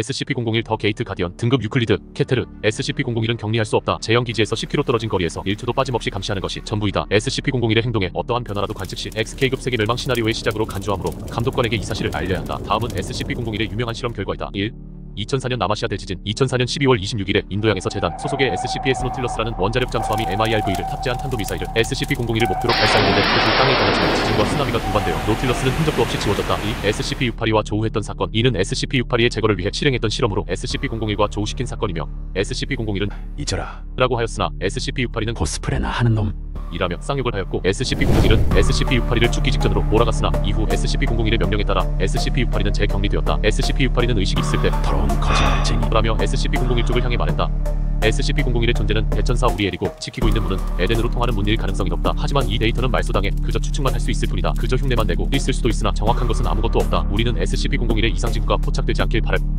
SCP-001 더 게이트 가디언 등급 유클리드 케테르 SCP-001은 격리할 수 없다. 제형 기지에서 10km 떨어진 거리에서 1초도 빠짐없이 감시하는 것이 전부이다. SCP-001의 행동에 어떠한 변화라도 관측 시 XK급 세계 멸망 시나리오의 시작으로 간주하므로 감독관에게 이 사실을 알려야 한다. 다음은 SCP-001의 유명한 실험 결과이다. 1. 2004년 남아시아 대지진 2004년 12월 26일에 인도양에서 재단 소속의 SCPS 노틸러스라는 원자력 잠수함이 MIRV를 탑재한 탄도미사일을 SCP-001을 목표로 발사했는데 그 후 땅에 닿았지만 지진과 쓰나미가 동반되어 노틸러스는 흔적도 없이 지워졌다. 2. SCP-682와 조우했던 사건. 이는 SCP-682의 제거를 위해 실행했던 실험으로 SCP-001과 조우시킨 사건이며 SCP-001은 잊어라 라고 하였으나 SCP-682는 코스프레나 하는 놈 이라며 쌍욕을 하였고 SCP-001은 SCP-682를 죽기 직전으로 몰아갔으나 이후 SCP-001의 명령에 따라 SCP-682는 재격리되었다. SCP-682는 의식이 있을 때 더러운 거짓말쟁이 라며 SCP-001 쪽을 향해 말했다. SCP-001의 존재는 대천사 우리엘이고 지키고 있는 문은 에덴으로 통하는 문일 가능성이 높다. 하지만 이 데이터는 말소당해 그저 추측만 할 수 있을 뿐이다. 그저 흉내만 내고 있을 수도 있으나 정확한 것은 아무것도 없다. 우리는 SCP-001의 이상 징후가 포착되지 않길 바랄